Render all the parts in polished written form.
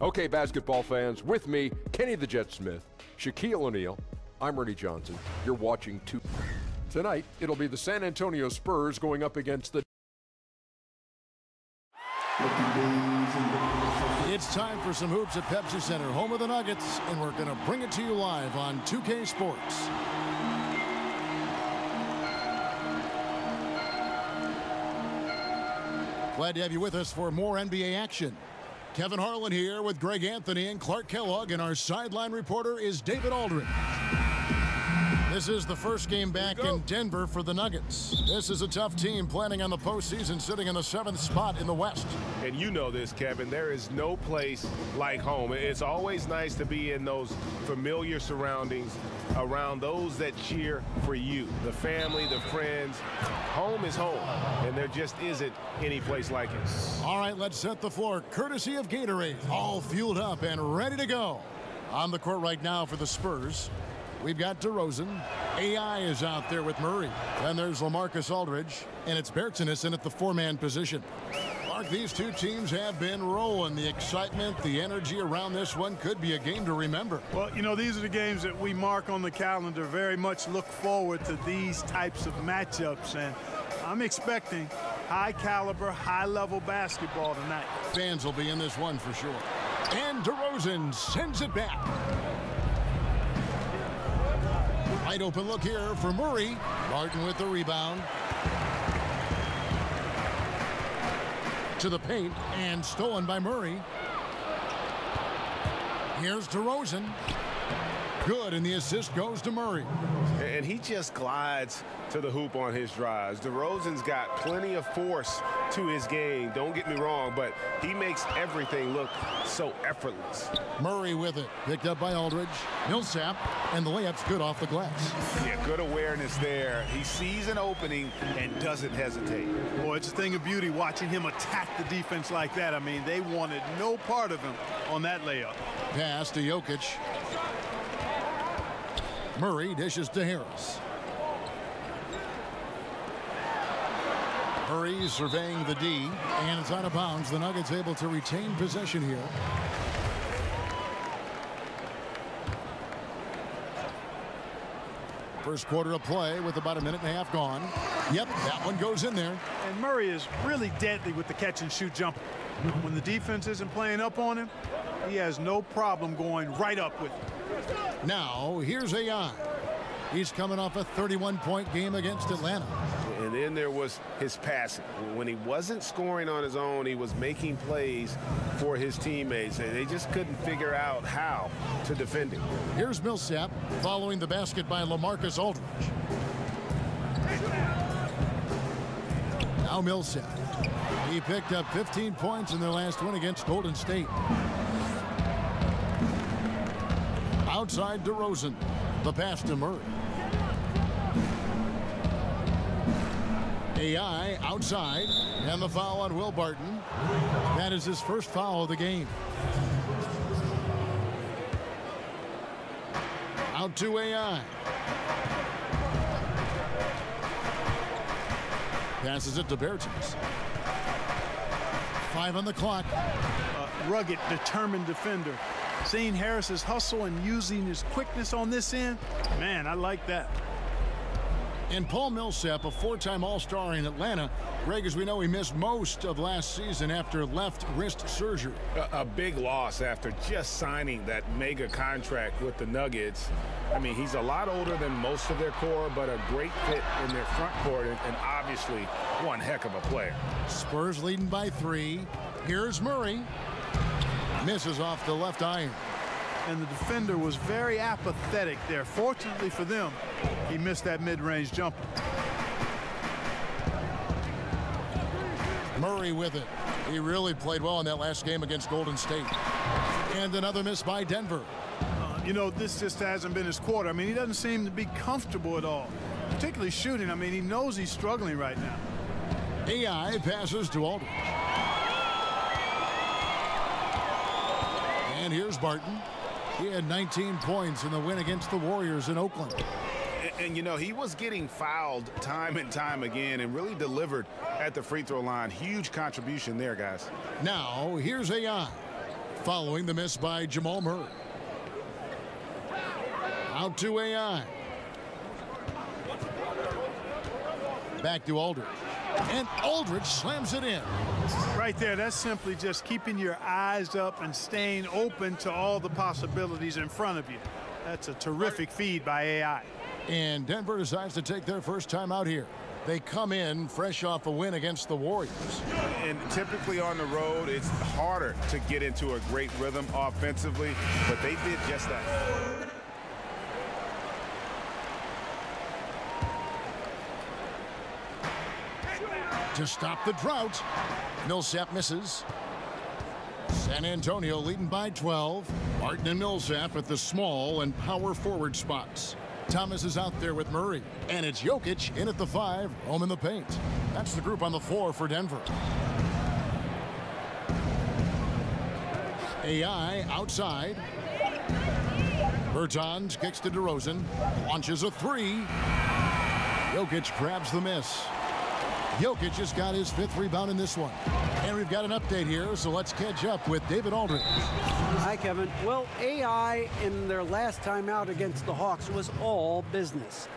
Okay, basketball fans, with me, Kenny the Jet Smith, Shaquille O'Neal. I'm Ernie Johnson. You're watching two. Tonight, it'll be the San Antonio Spurs going up against the... It's time for some hoops at Pepsi Center, home of the Nuggets, and we're going to bring it to you live on 2K Sports. Glad to have you with us for more NBA action. Kevin Harlan here with Greg Anthony and Clark Kellogg, and our sideline reporter is David Aldridge. This is the first game back in Denver for the Nuggets. This is a tough team planning on the postseason, sitting in the 7th spot in the West. And you know this, Kevin. There is no place like home. It's always nice to be in those familiar surroundings, around those that cheer for you, the family, the friends. Home is home, and there just isn't any place like it. All right, let's set the floor, courtesy of Gatorade. All fueled up and ready to go. On the court right now for the Spurs, we've got DeRozan. AI is out there with Murray. Then there's LaMarcus Aldridge, and it's Bertans at the four-man position. Mark, these two teams have been rolling. The excitement, the energy around this one could be a game to remember. Well, you know, these are the games that we mark on the calendar. Very much look forward to these types of matchups, and I'm expecting high-caliber, high-level basketball tonight. Fans will be in this one for sure. And DeRozan sends it back. Wide open look here for Murray. Martin with the rebound. To the paint, and stolen by Murray. Here's DeRozan. Good, and the assist goes to Murray. And he just glides to the hoop on his drives. DeRozan's got plenty of force to his game, don't get me wrong, but he makes everything look so effortless. Murray with it, picked up by Aldridge. Millsap, and the layup's good off the glass. Yeah, good awareness there. He sees an opening and doesn't hesitate. Boy, it's a thing of beauty watching him attack the defense like that. I mean, they wanted no part of him on that layup. Pass to Jokic. Murray dishes to Harris. Murray surveying the D, and it's out of bounds. The Nuggets able to retain possession here. First quarter of play with about a minute and a half gone. Yep, that one goes in there. And Murray is really deadly with the catch-and-shoot jumper. When the defense isn't playing up on him, he has no problem going right up with it. Now, here's AI. He's coming off a 31-point game against Atlanta. And then there was his passing. When he wasn't scoring on his own, he was making plays for his teammates, and they just couldn't figure out how to defend him. Here's Millsap following the basket by LaMarcus Aldridge. Now Millsap. He picked up 15 points in their last win against Golden State. Outside DeRozan. The pass to Murray. AI outside, and the foul on Will Barton. That is his first foul of the game. Out to AI. Passes it to Bertans. 5 on the clock. Rugged, determined defender. Seeing Harris's hustle and using his quickness on this end, man, I like that. And Paul Millsap, a 4-time All-Star in Atlanta. Greg, as we know, he missed most of last season after left wrist surgery. A big loss after just signing that mega contract with the Nuggets. I mean, he's a lot older than most of their core, but a great fit in their front court, and obviously one heck of a player. Spurs leading by 3. Here's Murray. Misses off the left iron. And the defender was very apathetic there. Fortunately for them, he missed that mid-range jumper. Murray with it. He really played well in that last game against Golden State. And another miss by Denver. You know, this just hasn't been his quarter. I mean, he doesn't seem to be comfortable at all, particularly shooting. I mean, he knows he's struggling right now. AI passes to Aldridge. And here's Barton. He had 19 points in the win against the Warriors in Oakland. And you know, he was getting fouled time and time again and really delivered at the free throw line. Huge contribution there, guys. Now, here's AI. following the miss by Jamal Murray. Out to AI. Back to Aldridge. And Aldridge slams it in. Right there, that's simply just keeping your eyes up and staying open to all the possibilities in front of you. That's a terrific feed by AI. And Denver decides to take their first time out here. They come in fresh off a win against the Warriors. And typically on the road, it's harder to get into a great rhythm offensively, but they did just that. To stop the drought, Millsap misses. San Antonio leading by 12. Martin and Millsap at the small and power forward spots. Thomas is out there with Murray, and it's Jokic in at the 5, home in the paint. That's the group on the floor for Denver. AI outside. Bertans kicks to DeRozan, launches a 3. Jokic grabs the miss. Jokic just got his 5th rebound in this one. And we've got an update here, so let's catch up with David Aldridge. Hi, Kevin. Well, AI in their last time out against the Hawks was all business.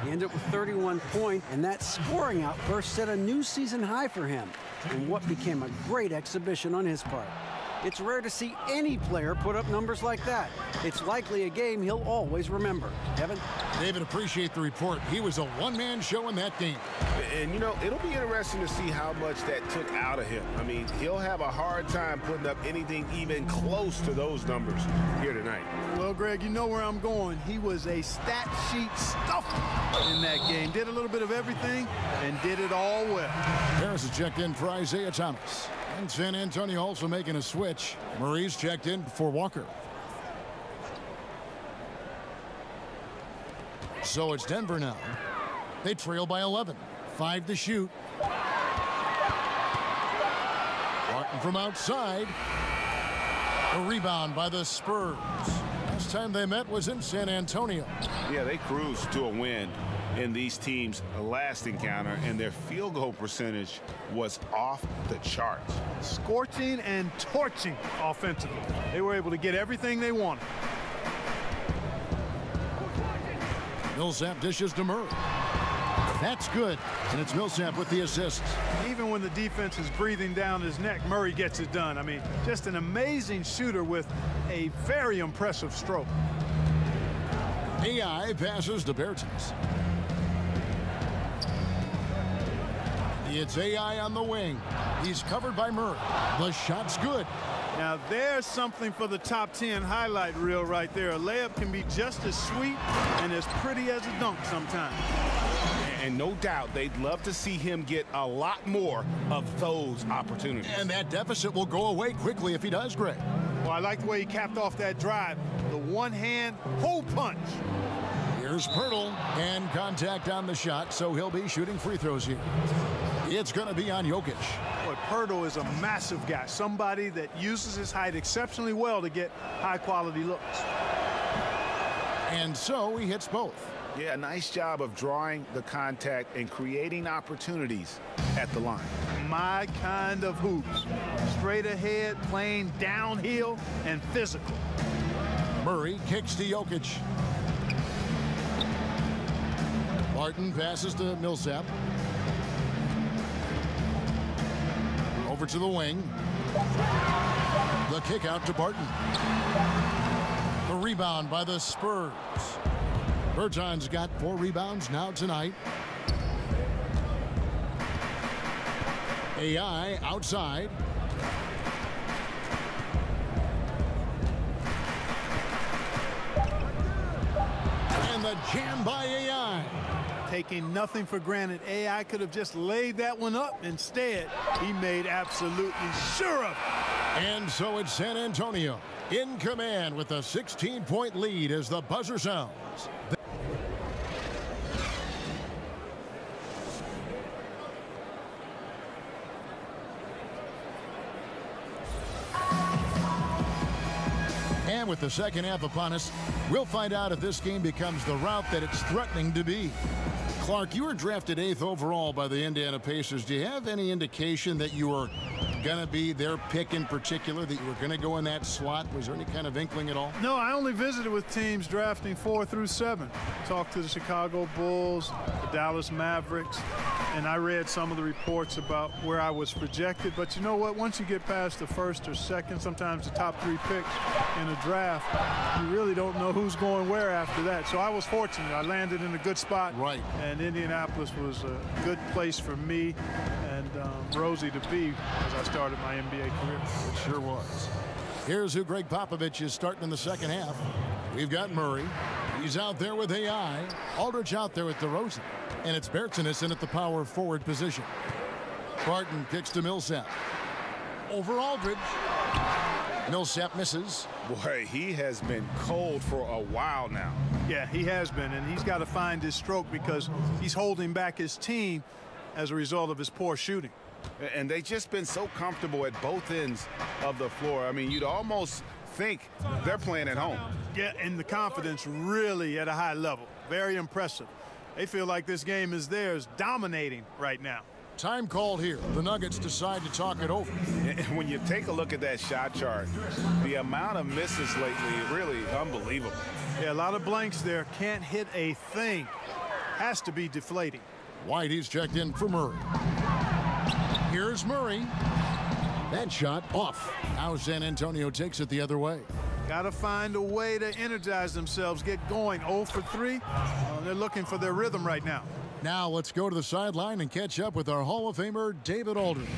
He ended up with 31 points, and that scoring outburst set a new season high for him in what became a great exhibition on his part. It's rare to see any player put up numbers like that. It's likely a game he'll always remember. Kevin? David, appreciate the report. He was a one-man show in that game. And, you know, it'll be interesting to see how much that took out of him. I mean, he'll have a hard time putting up anything even close to those numbers here tonight. Well, Greg, you know where I'm going. He was a stat sheet stuffer in that game. Did a little bit of everything and did it all well. Harris is checked in for Isaiah Thomas. And San Antonio also making a switch. Murray's checked in for Walker. So it's Denver now. They trail by 11. 5 to shoot. Martin from outside. A rebound by the Spurs. Last time they met was in San Antonio. Yeah, they cruised to a win in these teams' last encounter, and their field goal percentage was off the charts. Scorching and torching offensively. They were able to get everything they wanted. Millsap dishes to Murray. That's good, and it's Millsap with the assist. Even when the defense is breathing down his neck, Murray gets it done. I mean, just an amazing shooter with a very impressive stroke. AI passes to Bertans. It's AI on the wing. He's covered by Murray. The shot's good. Now there's something for the top 10 highlight reel right there. A layup can be just as sweet and as pretty as a dunk sometimes. And no doubt they'd love to see him get a lot more of those opportunities. And that deficit will go away quickly if he does, Greg. Well, I like the way he capped off that drive. The one-hand hole punch. Here's Pirtle, and contact on the shot, so he'll be shooting free throws here. It's going to be on Jokic. Boy, Pirtle is a massive guy, somebody that uses his height exceptionally well to get high-quality looks. And so he hits both. Yeah, nice job of drawing the contact and creating opportunities at the line. My kind of hoops. Straight ahead, playing downhill, and physical. Murray kicks to Jokic. Martin passes to Millsap. Over to the wing. The kick out to Barton. The rebound by the Spurs. Bertans got 4 rebounds now tonight. AI outside. And the jam by AI. Taking nothing for granted. AI could have just laid that one up. Instead, he made absolutely sure of it. And so it's San Antonio in command with a 16-point lead as the buzzer sounds. And with the second half upon us, we'll find out if this game becomes the route that it's threatening to be. Clark, you were drafted 8th overall by the Indiana Pacers. Do you have any indication that you are going to be their pick in particular, that you were going to go in that slot? Was there any kind of inkling at all? No, I only visited with teams drafting 4 through 7. Talked to the Chicago Bulls, the Dallas Mavericks, and I read some of the reports about where I was projected. But you know what? Once you get past the first or second, sometimes the top 3 picks in a draft, you really don't know who's going where after that. So I was fortunate. I landed in a good spot. Right. And Indianapolis was a good place for me and Rosie to be as I started my NBA career. It sure was. Here's who Greg Popovich is starting in the second half. We've got Murray. He's out there with AI. Aldridge out there with DeRozan. And it's Bertsinus in at the power forward position. Barton kicks to Millsap. Over Aldridge. Millsap misses. Boy, he has been cold for a while now. Yeah, he has been, and he's got to find his stroke because he's holding back his team as a result of his poor shooting. And they've just been so comfortable at both ends of the floor. I mean, you'd almost think they're playing at home. Yeah, and the confidence really at a high level. Very impressive. They feel like this game is theirs, dominating right now. Time called here. The Nuggets decide to talk it over. And when you take a look at that shot chart, the amount of misses lately, really unbelievable. Yeah, a lot of blanks there. Can't hit a thing. Has to be deflating. White, he's checked in for Murray. Here's Murray. That shot off. Now San Antonio takes it the other way. Got to find a way to energize themselves, get going. 0 for 3. They're looking for their rhythm right now. Now let's go to the sideline and catch up with our Hall of Famer, David Aldridge.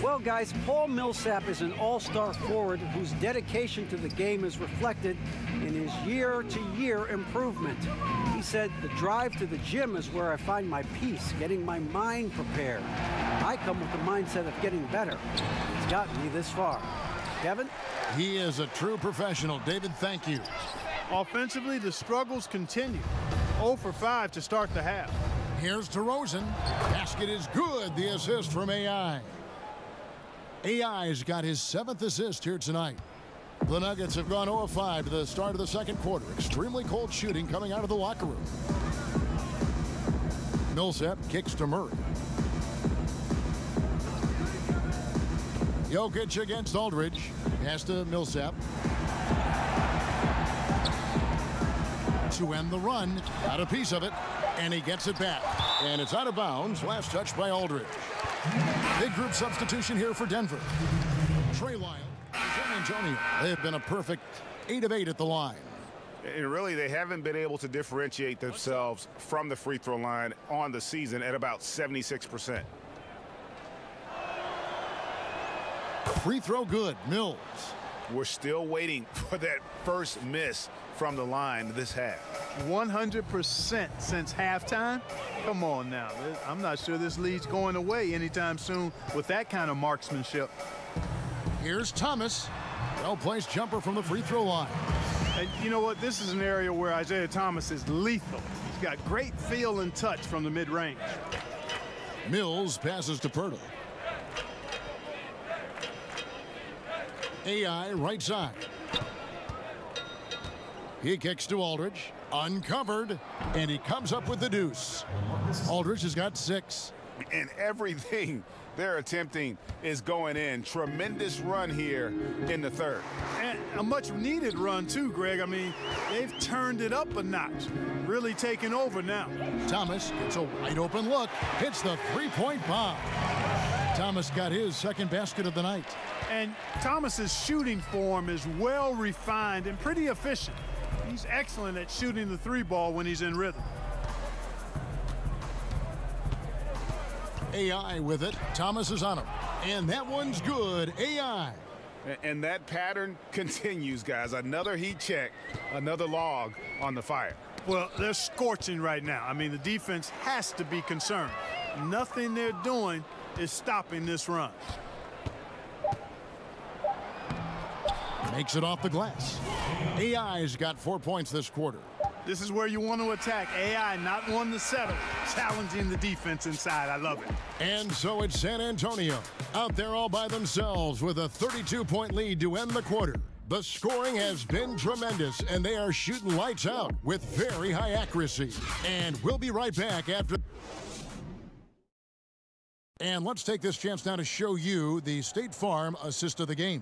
Well, guys, Paul Millsap is an all-star forward whose dedication to the game is reflected in his year-to-year improvement. He said, "The drive to the gym is where I find my peace, getting my mind prepared. I come with the mindset of getting better. It's gotten me this far." Kevin? He is a true professional. David, thank you. Offensively, the struggles continue. 0 for 5 to start the half. Here's DeRozan. Basket is good. The assist from AI. AI's got his 7th assist here tonight. The Nuggets have gone 0-5 to the start of the second quarter. Extremely cold shooting coming out of the locker room. Millsap kicks to Murray. Jokic against Aldridge. Pass to Millsap. To end the run. Got a piece of it. And he gets it back. And it's out of bounds. Last touch by Aldridge. Big group substitution here for Denver. Trey Lyles, San Antonio. They have been a perfect 8 of 8 at the line. And really, they haven't been able to differentiate themselves from the free throw line on the season at about 76%. Free throw good. Mills. We're still waiting for that first miss from the line this half. 100% since halftime? Come on now. I'm not sure this lead's going away anytime soon with that kind of marksmanship. Here's Thomas. Well-placed jumper from the free throw line. And you know what? This is an area where Isaiah Thomas is lethal. He's got great feel and touch from the mid-range. Mills passes to Pirtle. AI right side. He kicks to Aldridge. Uncovered. And he comes up with the deuce. Aldridge has got 6. And everything they're attempting is going in. Tremendous run here in the third. And a much-needed run, too, Greg. I mean, they've turned it up a notch. Really taking over now. Thomas gets a wide-open look. Hits the three-point bomb. Thomas got his second basket of the night. And Thomas's shooting form is well refined and pretty efficient. He's excellent at shooting the 3-ball when he's in rhythm. AI with it. Thomas is on him. And that one's good. AI. And that pattern continues, guys. Another heat check, another log on the fire. Well, they're scorching right now. I mean, the defense has to be concerned. Nothing they're doing is stopping this run. Makes it off the glass. AI's got 4 points this quarter. This is where you want to attack. AI not one to settle. Challenging the defense inside. I love it. And so it's San Antonio out there all by themselves with a 32-point lead to end the quarter. The scoring has been tremendous, and they are shooting lights out with very high accuracy. And we'll be right back after... And let's take this chance now to show you the State Farm assist of the game.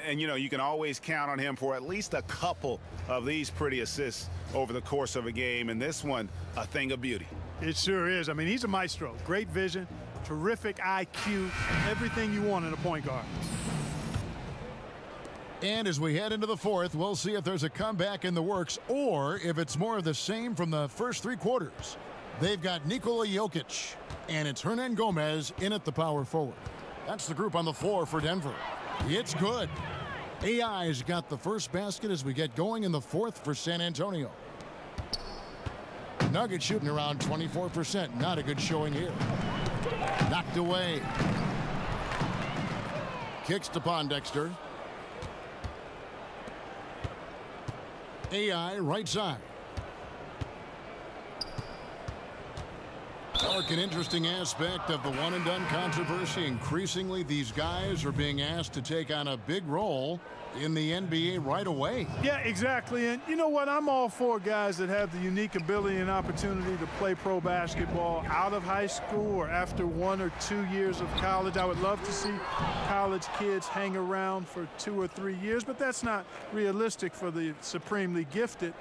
And, you know, you can always count on him for at least a couple of these pretty assists over the course of a game. And this one, a thing of beauty. It sure is. I mean, he's a maestro. Great vision, terrific IQ, everything you want in a point guard. And as we head into the fourth, we'll see if there's a comeback in the works or if it's more of the same from the first three quarters. They've got Nikola Jokic, and it's Hernan Gomez in at the power forward. That's the group on the floor for Denver. It's good. AI's got the first basket as we get going in the fourth for San Antonio. Nuggets shooting around 24%. Not a good showing here. Knocked away. Kicks to Pondexter. AI right side. An interesting aspect of the one-and-done controversy. Increasingly, these guys are being asked to take on a big role in the NBA right away. Yeah, exactly. And you know what? I'm all for guys that have the unique ability and opportunity to play pro basketball out of high school or after 1 or 2 years of college. I would love to see college kids hang around for 2 or 3 years, but that's not realistic for the supremely gifted.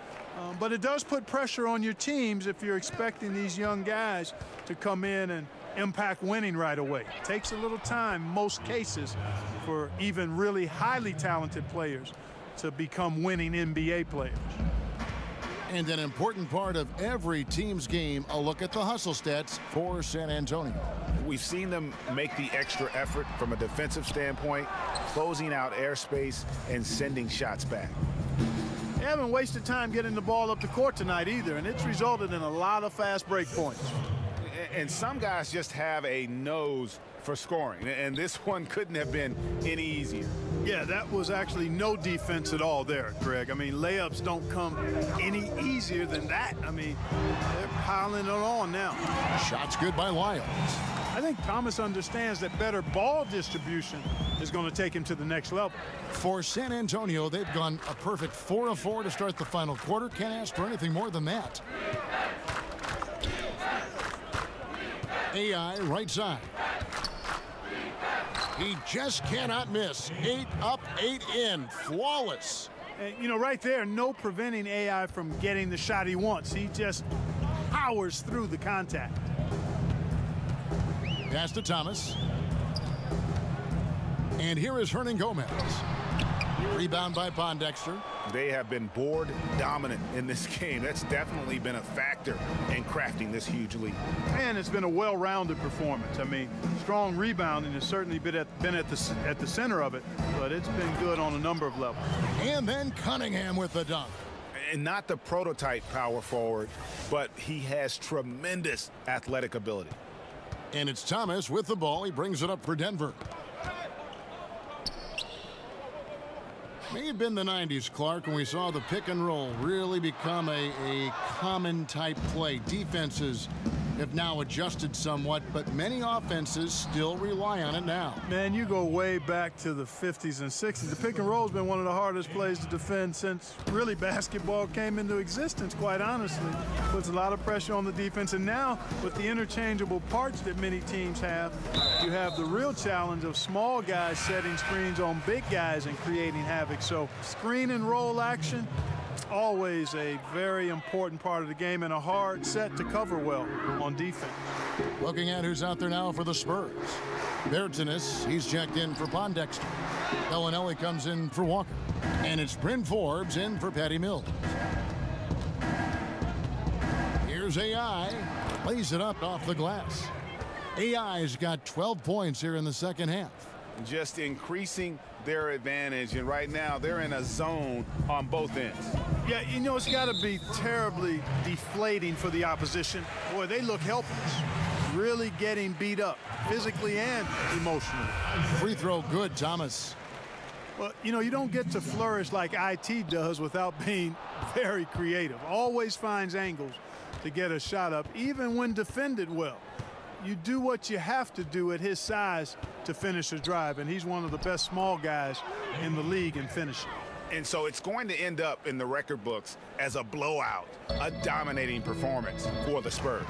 But it does put pressure on your teams if you're expecting these young guys to come in and impact winning right away. It takes a little time, most cases, for even really highly talented players to become winning NBA players. And an important part of every team's game, a look at the hustle stats for San Antonio. We've seen them make the extra effort from a defensive standpoint, closing out airspace and sending shots back. They haven't wasted time getting the ball up the court tonight either, and it's resulted in a lot of fast break points. And some guys just have a nose for scoring, and this one couldn't have been any easier. Yeah, that was actually no defense at all there, Greg. I mean, layups don't come any easier than that. I mean, they're piling it on now. Shots good by Lyles. I think Thomas understands that better ball distribution is going to take him to the next level. For San Antonio, they've gone a perfect 4 of 4 to start the final quarter. Can't ask for anything more than that. AI right side. He just cannot miss. 8 up, 8 in. Flawless. And, you know, right there, no preventing AI from getting the shot he wants. He just powers through the contact. Pass to Thomas. And here is Hernan Gomez. Rebound by Pondexter. They have been board dominant in this game. That's definitely been a factor in crafting this huge lead. And it's been a well-rounded performance. I mean, strong rebounding has certainly been at the center of it, but it's been good on a number of levels. And then Cunningham with the dunk. And not the prototype power forward, but he has tremendous athletic ability. And it's Thomas with the ball. He brings it up for Denver. May have been the 90s, Clark, when we saw the pick and roll really become a common type play. Defenses have now adjusted somewhat, but many offenses still rely on it now. Man, you go way back to the 50s and 60s. The pick and roll has been one of the hardest plays to defend since really basketball came into existence, quite honestly. Puts a lot of pressure on the defense. And now, with the interchangeable parts that many teams have, you have the real challenge of small guys setting screens on big guys and creating havoc. So screen and roll action, always a very important part of the game and a hard set to cover well on defense. Looking at who's out there now for the Spurs. Bertanis, he's checked in for Pondexter. Bellinelli comes in for Walker. And it's Bryn Forbes in for Patty Mills. Here's AI. Lays it up off the glass. AI's got 12 points here in the second half. Just increasing their advantage, and right now they're in a zone on both ends. Yeah, you know, it's got to be terribly deflating for the opposition. Boy, they look helpless, really getting beat up physically and emotionally. Free throw good, Thomas. Well, you know, you don't get to flourish like IT does without being very creative. Always finds angles to get a shot up, even when defended well. You do what you have to do at his size to finish a drive, and he's one of the best small guys in the league in finishing. And so it's going to end up in the record books as a blowout, a dominating performance for the Spurs.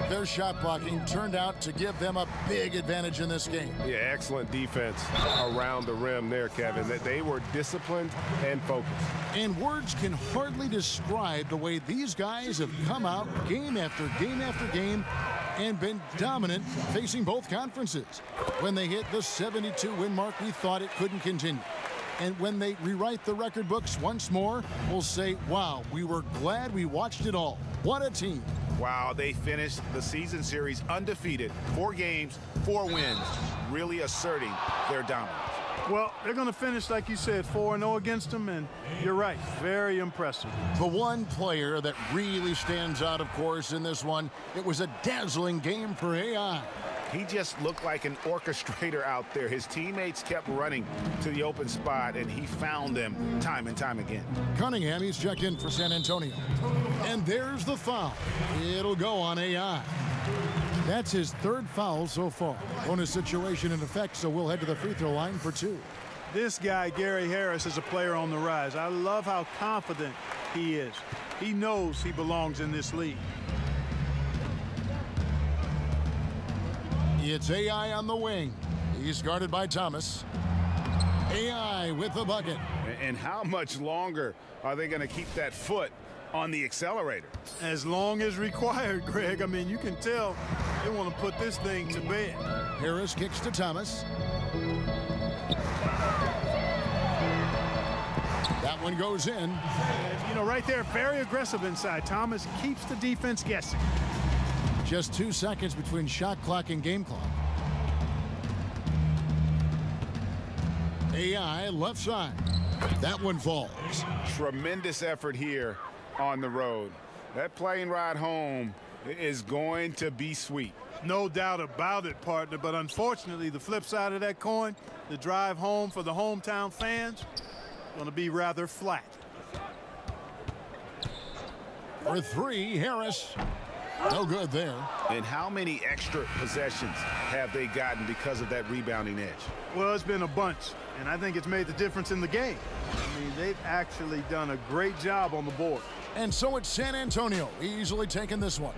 Their shot blocking turned out to give them a big advantage in this game. Yeah, excellent defense around the rim there, Kevin. That they were disciplined and focused. And words can hardly describe the way these guys have come out game after game after game and been dominant facing both conferences. When they hit the 72-win mark, we thought it couldn't continue. And when they rewrite the record books once more, we'll say, wow, we were glad we watched it all. What a team. Wow, they finished the season series undefeated. 4 games, 4 wins, really asserting their dominance. Well, they're going to finish, like you said, 4-0 against them, and you're right, very impressive. The one player that really stands out, of course, in this one, it was a dazzling game for AI. He just looked like an orchestrator out there. His teammates kept running to the open spot, and he found them time and time again. Cunningham, he's checked in for San Antonio. And there's the foul. It'll go on AI. That's his 3rd foul so far. Bonus situation in effect, so we'll head to the free throw line for 2. This guy, Gary Harris, is a player on the rise. I love how confident he is. He knows he belongs in this league. It's AI on the wing. He's guarded by Thomas. AI with the bucket. And how much longer are they going to keep that foot on the accelerator? As long as required, Greg. I mean, you can tell they want to put this thing to bed. Harris kicks to Thomas. That one goes in. And, you know, right there, very aggressive inside. Thomas keeps the defense guessing. Just 2 seconds between shot clock and game clock. AI left side. That one falls. Tremendous effort here on the road. That plane ride home is going to be sweet. No doubt about it, partner. But unfortunately, the flip side of that coin, the drive home for the hometown fans, going to be rather flat. For 3, Harris. No good there. And how many extra possessions have they gotten because of that rebounding edge? Well, it's been a bunch, and I think it's made the difference in the game. I mean, they've actually done a great job on the board. And so it's San Antonio easily taking this one.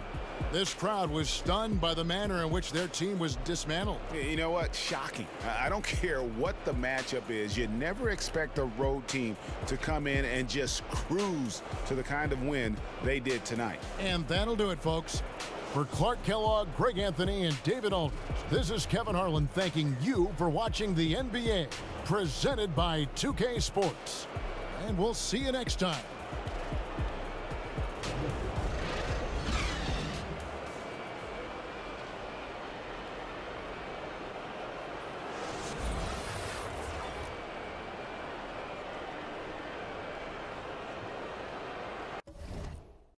This crowd was stunned by the manner in which their team was dismantled. You know what? Shocking. I don't care what the matchup is. You never expect a road team to come in and just cruise to the kind of win they did tonight. And that'll do it, folks. For Clark Kellogg, Greg Anthony, and David Aldridge, this is Kevin Harlan thanking you for watching the NBA, presented by 2K Sports. And we'll see you next time.